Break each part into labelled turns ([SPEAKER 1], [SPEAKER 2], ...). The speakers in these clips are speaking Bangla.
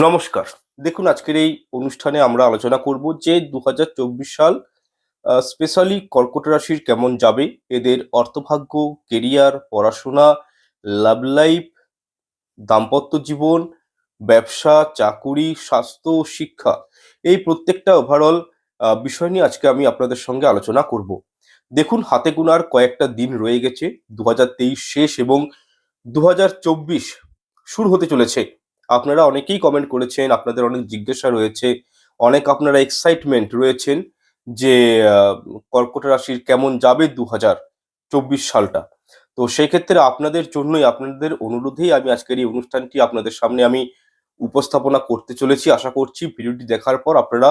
[SPEAKER 1] নমস্কার। দেখুন, আজকের এই অনুষ্ঠানে আমরা আলোচনা করব যে ২০২৪ সাল স্পেশালি কর্কট রাশির কেমন যাবে। এদের অর্থভাগ্য, কেরিয়ার, পড়াশোনা, লাভ লাইফ, দাম্পত্য জীবন, ব্যবসা, চাকুরি, স্বাস্থ্য, শিক্ষা, এই প্রত্যেকটা ওভারঅল বিষয় নিয়ে আজকে আমি আপনাদের সঙ্গে আলোচনা করব। দেখুন, হাতে গোনার কয়েকটা দিন রয়ে গেছে। ২০২৩ শেষ এবং ২০২৪ শুরু হতে চলেছে। আপনারা অনেকেই কমেন্ট করেছেন, আপনাদের অনেক জিজ্ঞাসা রয়েছে, অনেক আপনারা এক্সাইটমেন্ট রয়েছেন যে কর্কট রাশির কেমন যাবে ২০২৪ সালটা। তো সেক্ষেত্রে আপনাদের জন্যই, আপনাদের অনুরোধেই আমি আজকের এই অনুষ্ঠানটি আপনাদের সামনে আমি উপস্থাপনা করতে চলেছি। আশা করছি ভিডিওটি দেখার পর আপনারা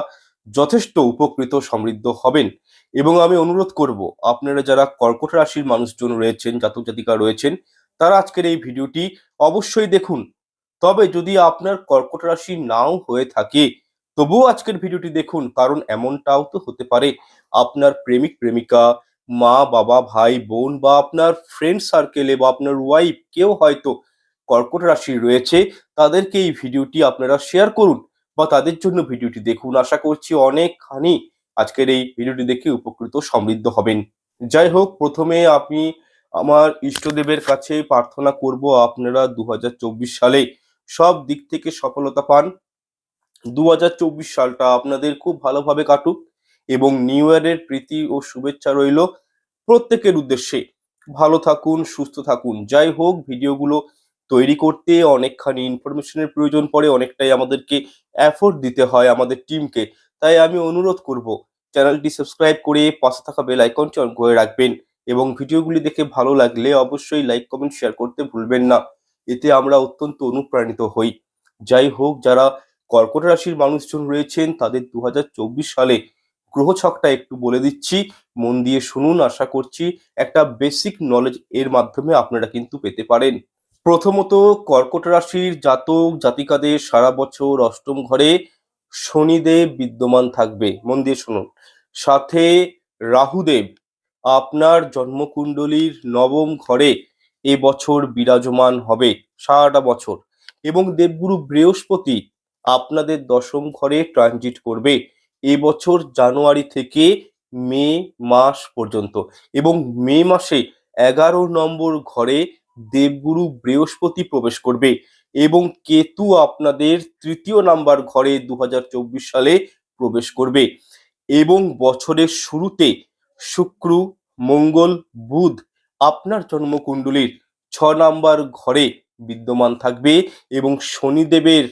[SPEAKER 1] যথেষ্ট উপকৃত সমৃদ্ধ হবেন। এবং আমি অনুরোধ করব, আপনারা যারা কর্কট রাশির মানুষজন রয়েছেন, জাতক জাতিকা রয়েছেন, তারা আজকের এই ভিডিওটি অবশ্যই দেখুন। তবে যদি আপনার কর্কট রাশি নাও হয়ে থাকে, তবুও আজকের ভিডিওটি দেখুন, কারণ এমনটাও তো হতে পারে আপনার প্রেমিক প্রেমিকা, মা বাবা, ভাই বোন, বা আপনার ফ্রেন্ড সার্কেলে বা আপনার ওয়াইফ কেউ হয়তো কর্কট রাশি রয়েছে। তাদেরকে এই ভিডিওটি আপনারা শেয়ার করুন বা তাদের জন্য ভিডিওটি দেখুন। আশা করছি অনেকখানি আজকের এই ভিডিওটি দেখে উপকৃত সমৃদ্ধ হবেন। যাই হোক, প্রথমে আমি আমার ইষ্টদেবের কাছে প্রার্থনা করব আপনারা ২০২৪ সালে সব দিক থেকে সফলতা পান। ২০২৪ সালটা আপনাদের খুব ভালোভাবে কাটুক এবং নিউ ইয়ারের প্রীতি ও শুভেচ্ছা রইল প্রত্যেকের উদ্দেশ্যে। ভালো থাকুন, সুস্থ থাকুন। যাই হোক, ভিডিওগুলো তৈরি করতে অনেকখানি ইনফরমেশনের প্রয়োজন পড়ে, অনেকটাই আমাদেরকে এফোর্ট দিতে হয় আমাদের টিমকে। তাই আমি অনুরোধ করব, চ্যানেলটি সাবস্ক্রাইব করে পাশে থাকা বেল আইকনটি অন করে রাখবেন এবং ভিডিওগুলি দেখে ভালো লাগলে অবশ্যই লাইক, কমেন্ট, শেয়ার করতে ভুলবেন না। এতে আমরা অত্যন্ত অনুপ্রাণিত হই। যাই হোক, যারা কর্কট রাশির মানুষজন রয়েছেন তাদের ২০২৪ সালে গ্রহছকটা একটু বলে দিচ্ছি, মন দিয়ে শুনুন। আশা করছি একটা বেসিক নলেজ এর মাধ্যমে আপনারা কিন্তু পেতে পারেন। প্রথমত, কর্কট রাশির জাতক জাতিকাদের সারা বছর অষ্টম ঘরে শনিদেব বিদ্যমান থাকবে, মন দিয়ে শুনুন। সাথে রাহুদেব আপনার জন্মকুণ্ডলীর নবম ঘরে এবছর বিরাজমান হবে সারাটা বছর, এবং দেবগুরু বৃহস্পতি আপনাদের দশম ঘরে ট্রানজিট করবে এবছর জানুয়ারি থেকে মে মাস পর্যন্ত। এবং মে মাসে ১১ নম্বর ঘরে দেবগুরু বৃহস্পতি প্রবেশ করবে এবং কেতু আপনাদের তৃতীয় নাম্বার ঘরে ২০২৪ সালে প্রবেশ করবে। এবং বছরের শুরুতে শুক্র, মঙ্গল, বুধ আপনার জন্মকুণ্ডলীর ৬ নাম্বার ঘরে বিদ্যমান থাকবে এবং শনিদেবের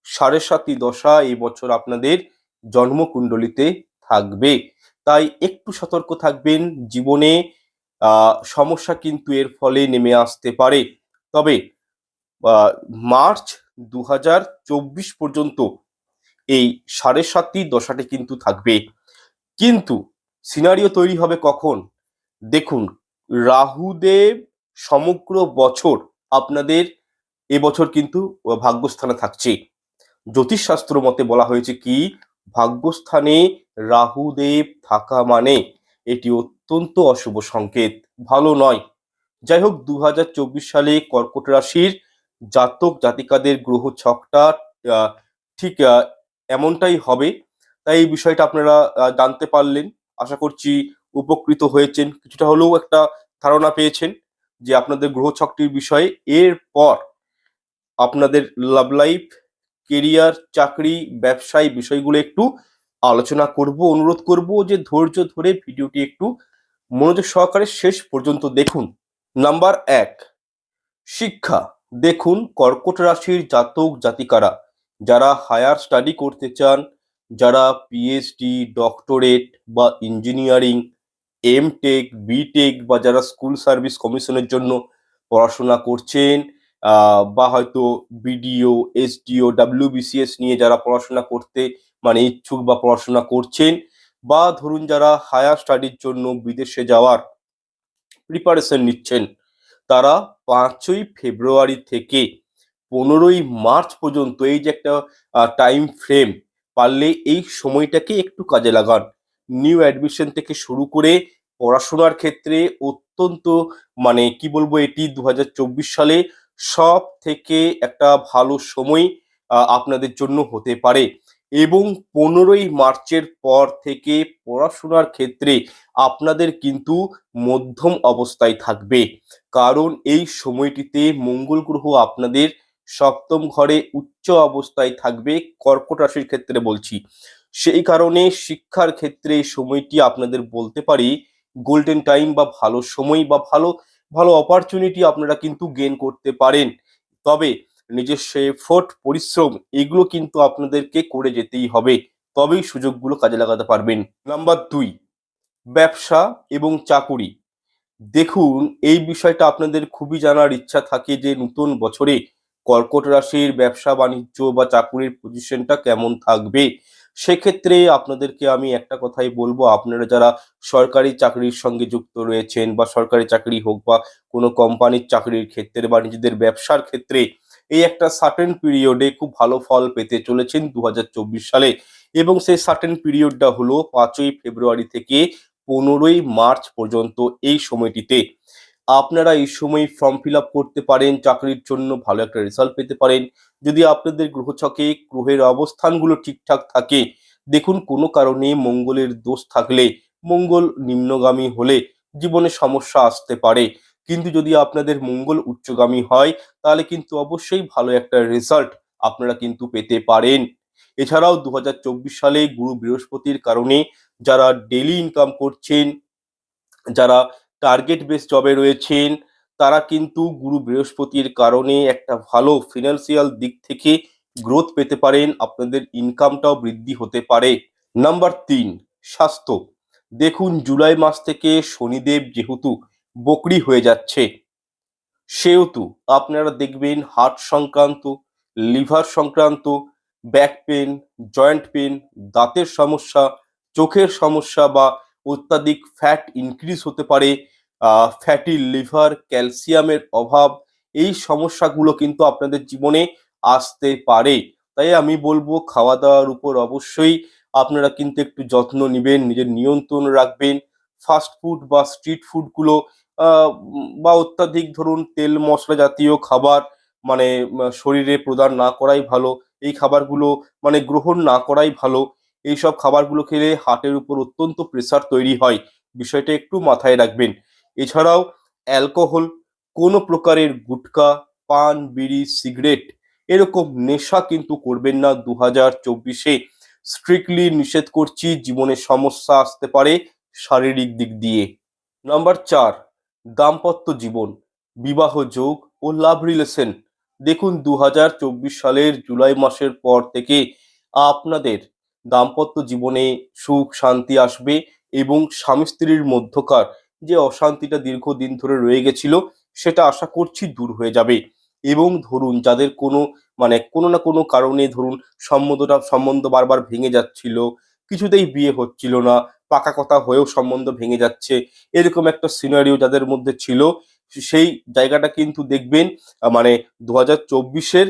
[SPEAKER 1] ৭.৫ দশা এই বছর আপনাদের জন্মকুণ্ডলিতে থাকবে। তাই একটু সতর্ক থাকবেন। জীবনে সমস্যা কিন্তু এর ফলে নেমে আসতে পারে। তবে মার্চ ২০২৪ পর্যন্ত এই ৭.৫ দশাটি কিন্তু থাকবে। কিন্তু সিনারিও তৈরি হবে কখন? দেখুন, রাহুদেব সমগ্র বছর আপনাদের এবছর কিন্তু ভাগ্যস্থানে থাকছে। জ্যোতিষশাস্ত্র মতে বলা হয়েছে কি, ভাগ্যস্থানে রাহুদেব থাকা মানে এটি অত্যন্ত অশুভ সংকেত, ভালো নয়। যাই হোক, ২০২৪ সালে কর্কট রাশির জাতক জাতিকাদের গ্রহ ছকটা আহ, ঠিক এমনটাই হবে। তাই এই বিষয়টা আপনারা জানতে পারলেন। আশা করছি উপকৃত হয়েছেন, কিছুটা হলেও একটা ধারণা পেয়েছেন যে আপনাদের গ্রহ ছকটির বিষয়ে। এরপর আপনাদের লাভ লাইফ, কেরিয়ার, চাকরি, ব্যবসায় বিষয়গুলো একটু আলোচনা করব। অনুরোধ করব যে ধৈর্য ধরে ভিডিওটি একটু মনোযোগ সহকারে শেষ পর্যন্ত দেখুন। নাম্বার ১, শিক্ষা। দেখুন, কর্কট রাশির জাতক জাতিকারা যারা হায়ার স্টাডি করতে চান, যারা পিএইচডি, ডক্টরেট বা ইঞ্জিনিয়ারিং, এমটেক, বিটেক, বা যারা স্কুল সার্ভিস কমিশনের জন্য পড়াশোনা করছেন, বা হয়তো বিডিও, এসডিও, ডাব্লিউবিসিএস নিয়ে যারা পড়াশোনা করতে মানে ইচ্ছুক বা পড়াশোনা করছেন, বা ধরুন যারা হায়ার স্টাডির জন্য বিদেশে যাওয়ার প্রিপারেশন নিচ্ছেন, তারা ৫ই ফেব্রুয়ারি থেকে ১৫ই মার্চ পর্যন্ত এই যে একটা টাইম ফ্রেম, পারলে এই সময়টাকে একটু কাজে লাগান। নিউ অ্যাডমিশন থেকে শুরু করে পড়াশোনার ক্ষেত্রে অত্যন্ত মানে কি বলবো, এটি ২০২৪ সালে সব থেকে একটা ভালো সময়। আপনাদের জন্য হতে পারে। এবং 15ই মার্চের পর থেকে পড়াশোনার ক্ষেত্রে আপনাদের কিন্তু মধ্যম অবস্থায় থাকবে, কারণ এই সময়টিতে মঙ্গল গ্রহ আপনাদের সপ্তম ঘরে উচ্চ অবস্থায় থাকবে, কর্কট রাশির ক্ষেত্রে বলছি। সেই কারণে শিক্ষার ক্ষেত্রে এই সময়টি আপনাদের বলতে পারি গোল্ডেন টাইম, বা ভালো সময়, বা ভালো ভালো অপরচুনিটি আপনারা কিন্তু গেইন করতে পারেন। তবে নিজস্ব এফোর্ট, পরিশ্রম এগুলো কিন্তু আপনাদেরকে করে যেতেই হবে, তবেই সুযোগগুলো কাজে লাগাতে পারবেন। নাম্বার 2, ব্যবসা এবং চাকুরি। দেখুন, এই বিষয়টা আপনাদের খুবই জানার ইচ্ছা থাকে যে নতুন বছরে কর্কট রাশির ব্যবসা বাণিজ্য বা চাকুরির পজিশনটা কেমন থাকবে। সেক্ষেত্রে আপনাদেরকে আমি একটা কথাই বলবো, আপনারা যারা সরকারি চাকরির সঙ্গে যুক্ত রয়েছেন, বা সরকারি চাকরি হোক বা কোনো কোম্পানির চাকরির ক্ষেত্রে বা নিজেদের ব্যবসার ক্ষেত্রে, এই একটা সার্টেন পিরিয়ডে খুব ভালো ফল পেতে চলেছেন 2024 সালে। এবং সেই সার্টেন পিরিয়ডটা হলো 5ই ফেব্রুয়ারি থেকে 15ই মার্চ পর্যন্ত। এই সময়টিতে আপনারা এই সময় ফর্ম ফিল আপ করতে পারেন, চাকরির জন্য ভালো একটা রেজাল্ট পেতে পারেন। যদি আপনাদের গ্রহছকে গ্রহের অবস্থানগুলো ঠিকঠাক থাকে, দেখুন কোনো কারণে মঙ্গলের দোষ থাকলে, মঙ্গল নিম্নগামী হলে জীবনে সমস্যা আসতে পারে। কিন্তু যদি আপনাদের মঙ্গল উচ্চগামী হয়, তাহলে কিন্তু অবশ্যই ভালো একটা রেজাল্ট আপনারা কিন্তু পেতে পারেন। এছাড়াও 2024 সালে গুরু বৃহস্পতির কারণে যারা ডেইলি ইনকাম করছেন, যারা টার্গেট বেস জবে রয়েছেন, তারা কিন্তু গুরু বৃহস্পতির কারণে একটা ভালো ফিনান্সিয়াল দিক থেকে গ্রোথ পেতে পারেন, আপনাদের ইনকামটাও বৃদ্ধি হতে পারে। নাম্বার 3, স্বাস্থ্য। দেখুন, জুলাই মাস থেকে শনিদেব যেহেতু বকরি হয়ে যাচ্ছে, সেহেতু আপনারা দেখবেন হার্ট সংক্রান্ত, লিভার সংক্রান্ত, ব্যাক পেন, জয়েন্ট পেন, দাঁতের সমস্যা, চোখের সমস্যা, বা অত্যাধিক ফ্যাট ইনক্রিজ হতে পারে, ফ্যাটি লিভার, ক্যালসিয়ামের অভাব, এই সমস্যাগুলো কিন্তু আপনাদের জীবনে আসতে পারে। তাই আমি বলবো খাওয়া দাওয়ার উপর অবশ্যই আপনারা কিন্তু একটু যত্ন নেবেন, নিজের নিয়ন্ত্রণ রাখবেন। ফাস্ট ফুড বা স্ট্রিট ফুডগুলো বা অত্যাধিক ধরুন তেল মশলা জাতীয় খাবার মানে শরীরে প্রদান না করাই ভালো। এই খাবারগুলো মানে গ্রহণ না করাই ভালো। এইসব খাবারগুলো খেলে হার্টের উপর অত্যন্ত প্রেসার তৈরি হয়, বিষয়টা একটু মাথায় রাখবেন। এছাড়াও অ্যালকোহল, কোনো প্রকারের গুটখা, পান, বিড়ি, সিগারেট এরকম নেশা কিন্তু করবেন না 2024-এ। স্ট্রিক্টলি নিষেধ করছি, জীবনে সমস্যা আসতে পারে শারীরিক দিক দিয়ে। নাম্বার 4, দাম্পত্য জীবন, বিবাহ যোগ ও লাভ রিলেশন। দেখুন, 2024 সালের জুলাই মাসের পর থেকে আপনাদের দাম্পত্য জীবনে সুখ শান্তি আসবে, এবং স্বামী স্ত্রীর মধ্যকার যে অশান্তিটা দীর্ঘদিন ধরে রয়ে গেছিল, সেটা আশা করছি দূর হয়ে যাবে। এবং ধরুন, যাদের কোনো মানে কোনো না কোনো কারণে ধরুন সম্বন্ধ বারবার ভেঙে যাচ্ছিল, কিছুতেই বিয়ে হচ্ছিল না, পাকা কথা হয়েও সম্বন্ধ ভেঙে যাচ্ছে, এরকম একটা সিনারিও যাদের মধ্যে ছিল, সেই জায়গাটা কিন্তু দেখবেন মানে 2024-এর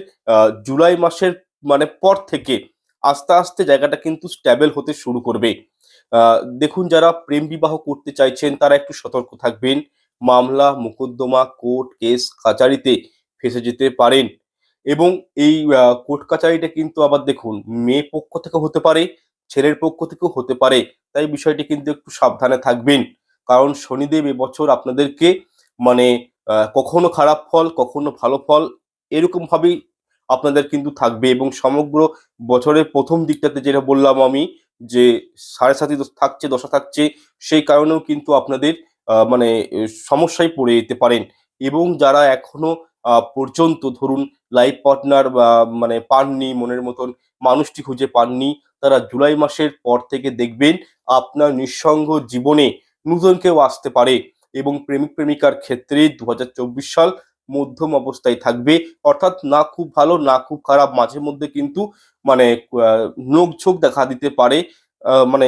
[SPEAKER 1] জুলাই মাসের মানে পর থেকে আস্তে আস্তে জায়গাটা কিন্তু স্ট্যাবল হতে শুরু করবে। দেখুন, যারা প্রেম বিবাহ করতে চাইছেন তারা একটু সতর্ক থাকবেন। মামলা মোকদ্দমা, কোর্ট কেস কাচারিতে ফেঁসে যেতে পারেন। এবং এই কোর্ট কাচারিটা কিন্তু আবার দেখুন, মেয়ে পক্ষ থেকে হতে পারে, ছেলের পক্ষ থেকেও হতে পারে। তাই বিষয়টি কিন্তু একটু সাবধানে থাকবেন, কারণ শনিদেব এবছর আপনাদেরকে মানে কখনো খারাপ ফল কখনো ভালো ফল এরকম ভাবেই আপনাদের কিন্তু থাকবে। এবং সমগ্র বছরের প্রথম দিকটাতে যেটা বললাম আমি, যে 7.5 থাকছে, দশা থাকছে, সেই কারণেও কিন্তু আপনাদের মানে সমস্যায় পড়ে যেতে পারেন। এবং যারা এখনো পর্যন্ত ধরুন লাইফ পার্টনার বা মানে পাননি, মনের মতন মানুষটি খুঁজে পাননি, তারা জুলাই মাসের পর থেকে দেখবেন আপনার নিঃসঙ্গ জীবনে নতুন কেউ আসতে পারে। এবং প্রেমিক প্রেমিকার ক্ষেত্রে 2024 সাল মধ্যম অবস্থায় থাকবে, অর্থাৎ না খুব ভালো না খুব খারাপ, মাঝে মধ্যে কিন্তু মানে নোকঝোঁক দেখা দিতে পারে। মানে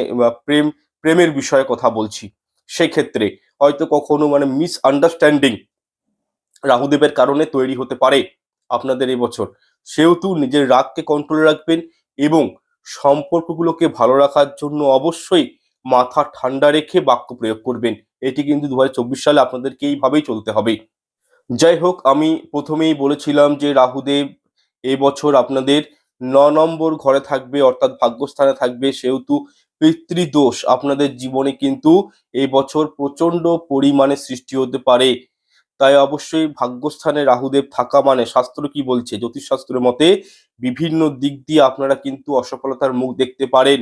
[SPEAKER 1] প্রেমের বিষয়ে কথা বলছি। সেক্ষেত্রে হয়তো কখনো মানে মিসআন্ডারস্ট্যান্ডিং রাহুদেবের কারণে তৈরি হতে পারে আপনাদের এবছর। সেহেতু নিজের রাগকে কন্ট্রোলে রাখবেন, এবং সম্পর্কগুলোকে ভালো রাখার জন্য অবশ্যই মাথা ঠান্ডা রেখে বাক্য প্রয়োগ করবেন। এটি কিন্তু 2024 সালে আপনাদেরকে এইভাবেই চলতে হবে। যাই হোক, আমি প্রথমেই বলেছিলাম যে রাহুদেব এবছর আপনাদের নম্বর ঘরে থাকবে অর্থাৎ ভাগ্যস্থানে থাকবে, সেহেতু পিতৃদোষ আপনাদের জীবনে কিন্তু এই বছর প্রচন্ড পরিমাণে সৃষ্টি হতে পারে। তাই অবশ্যই ভাগ্যস্থানে রাহুদেব থাকা মানে শাস্ত্র কি বলছে, জ্যোতিষশাস্ত্রের মতে বিভিন্ন দিক দিয়ে আপনারা কিন্তু অসফলতার মুখ দেখতে পারেন,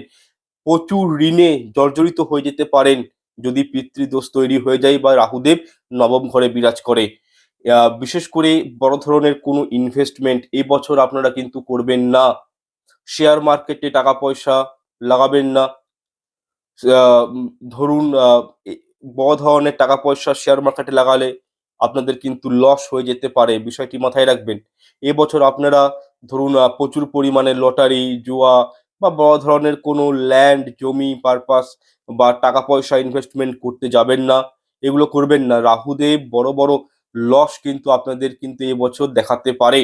[SPEAKER 1] প্রচুর ঋণে জর্জরিত হয়ে যেতে পারেন যদি পিতৃদোষ তৈরি হয়ে যায় বা রাহুদেব নবম ঘরে বিরাজ করে। বিশেষ করে বড় ধরনের কোনো ইনভেস্টমেন্ট এবছর আপনারা কিন্তু করবেন না। শেয়ার মার্কেটে টাকা পয়সা লাগাবেন না। ধরুন বড় ধরনের টাকা পয়সা শেয়ার মার্কেটে লাগালে আপনাদের কিন্তু লস হয়ে যেতে পারে, বিষয়টি মাথায় রাখবেন। এবছর আপনারা ধরুন প্রচুর পরিমাণে লটারি, জুয়া বা বড় ধরনের কোনো ল্যান্ড জমি পারপাস বা টাকা পয়সা ইনভেস্টমেন্ট করতে যাবেন না, এগুলো করবেন না। রাহুদেব বড় বড় লস কিন্তু আপনাদের কিন্তু এবছর দেখাতে পারে।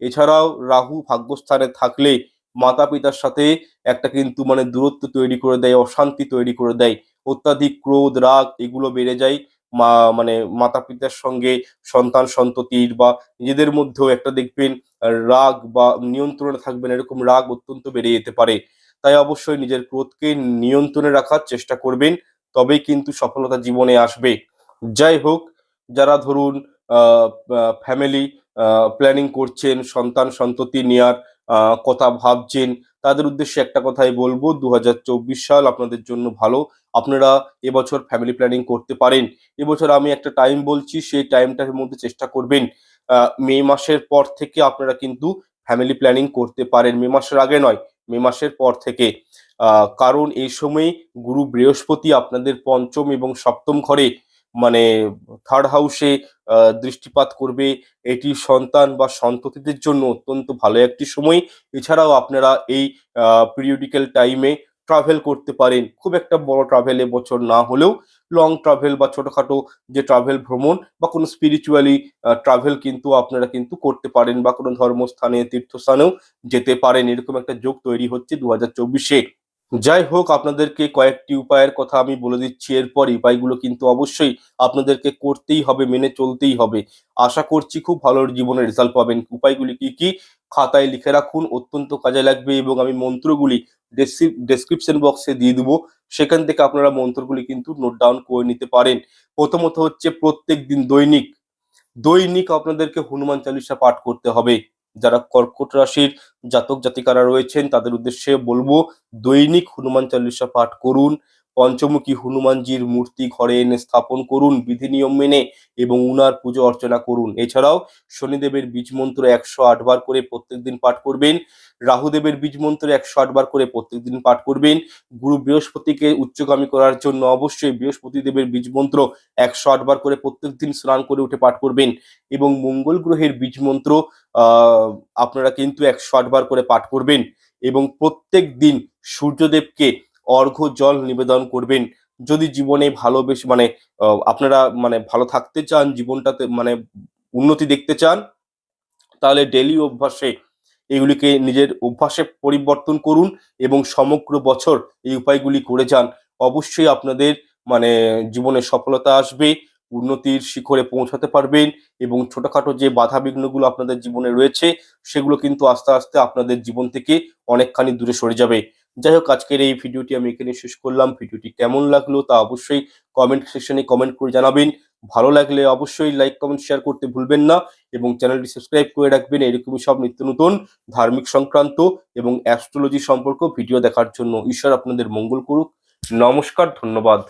[SPEAKER 1] এছাড়াও রাহু ভাগ্যস্থানে থাকলে মাতা পিতার সাথে একটা কিন্তু মানে দূরত্ব তৈরি করে দেয়, অশান্তি তৈরি করে দেয়, অত্যাধিক ক্রোধ রাগ এগুলো বেড়ে যায়। মানে মাতা পিতার সঙ্গে সন্তান সন্ততির বা নিজেদের মধ্যেও একটা দেখবেন রাগ বা নিয়ন্ত্রণে থাকবেন, এরকম রাগ অত্যন্ত বেড়ে যেতে পারে। তাই অবশ্যই নিজের ক্রোধকে নিয়ন্ত্রণে রাখার চেষ্টা করবেন, তবেই কিন্তু সফলতা জীবনে আসবে। যাই হোক, যারা ধরুন ফ্যামিলি প্ল্যানিং করছেন, সন্তান সন্ততি নেয়ার কথা ভাবছেন, তাদের উদ্দেশ্যে একটা কথাই বলবো, 2024 সাল আপনাদের জন্য ভালো। আপনারা এবছর ফ্যামিলি প্ল্যানিং করতে পারেন। এবছর আমি একটা টাইম বলছি, সেই টাইমটার মধ্যে চেষ্টা করবেন মে মাসের পর থেকে আপনারা কিন্তু ফ্যামিলি প্ল্যানিং করতে পারেন। মে মাসের আগে নয়, মে মাসের পর থেকে। কারণ এই সময় গুরু বৃহস্পতি আপনাদের পঞ্চম এবং সপ্তম ঘরে মানে থার্ড হাউসে দৃষ্টিপাত করবে। এটি সন্তান বা সন্ততিদের জন্য অত্যন্ত ভালো একটি সময়। এছাড়াও আপনারা এই পিরিয়ডিক্যাল টাইমে ট্রাভেল করতে পারেন। খুব একটা বড় ট্রাভেল এবছর না হলেও লং ট্রাভেল বা ছোটখাটো যে ট্রাভেল ভ্রমণ বা কোনো স্পিরিচুয়ালি ট্রাভেল কিন্তু আপনারা কিন্তু করতে পারেন, বা কোনো ধর্মস্থানে তীর্থস্থানেও যেতে পারেন। এরকম একটা যোগ তৈরি হচ্ছে 2024-এ। যাই হোক, আপনাদেরকে কয়েকটি উপায়ের কথা আমি বলে দিচ্ছি, এরপর উপায়গুলো কিন্তু অবশ্যই আপনাদেরকে করতেই হবে, মেনে চলতেই হবে। আশা করছি খুব ভালো জীবনের রেজাল্ট পাবেন। উপায়গুলি কি কি খাতায় লিখে রাখুন, অত্যন্ত কাজে লাগবে, এবং আমি মন্ত্রগুলি ডেসক্রিপশন বক্সে দিয়ে দেবো, সেখান থেকে আপনারা মন্ত্রগুলি কিন্তু নোট ডাউন করে নিতে পারেন। প্রথমত হচ্ছে প্রত্যেক দিন দৈনিক দৈনিক আপনাদেরকে হনুমান চালিসা পাঠ করতে হবে। যারা কর্কট রাশির জাতক জাতিকারা রয়েছেন তাদের উদ্দেশ্যে বলবো, দৈনিক হনুমান চালিসা পাঠ করুন। পঞ্চমুখী হনুমানজির মূর্তি ঘরে এনে স্থাপন করুন বিধি নিয়ম মেনে, এবং উনার পুজো অর্চনা করুন। এছাড়াও শনিদেবের বীজ মন্ত্র 108 বার করে প্রত্যেকদিন পাঠ করবেন। রাহুদেবের বীজ মন্ত্র 108 বার করে প্রত্যেকদিন পাঠ করবেন। গুরু বৃহস্পতিকে উচ্চগামী করার জন্য অবশ্যই বৃহস্পতি দেবের বীজ মন্ত্র 108 বার করে প্রত্যেকদিন স্নান করে উঠে পাঠ করবেন। এবং মঙ্গল গ্রহের বীজ মন্ত্র আপনারা কিন্তু 108 বার করে পাঠ করবেন। এবং প্রত্যেক দিন সূর্যদেবকে অর্ঘ্য জল নিবেদন করবেন। যদি জীবনে ভালোবেসে মানে আপনারা মানে ভালো থাকতে চান, জীবনটাতে মানে উন্নতি দেখতে চান, তাহলে ডেলি অভ্যাসে এগুলিকে নিজের অভ্যাসে পরিবর্তন করুন এবং সমগ্র বছর এই উপায়গুলি করে যান। অবশ্যই আপনাদের মানে জীবনে সফলতা আসবে, উন্নতির শিখরে পৌঁছাতে পারবেন, এবং ছোটখাটো যে বাধা বিঘ্নগুলো আপনাদের জীবনে রয়েছে সেগুলো কিন্তু আস্তে আস্তে আপনাদের জীবন থেকে অনেকখানি দূরে সরে যাবে। যাই হোক, আজকের এই ভিডিওটি আমি এখানে শেষ করলাম। ভিডিওটি কেমন লাগলো তা অবশ্যই কমেন্ট সেকশনে কমেন্ট করে জানাবেন। ভালো লাগলে অবশ্যই লাইক কমেন্ট শেয়ার করতে ভুলবেন না, এবং চ্যানেলটি সাবস্ক্রাইব করে রাখবেন এরকমই সব নিত্য নতুন ধার্মিক সংক্রান্ত এবং অ্যাস্ট্রোলজি সম্পর্ক ভিডিও দেখার জন্য। ঈশ্বর আপনাদের মঙ্গল করুক। নমস্কার, ধন্যবাদ।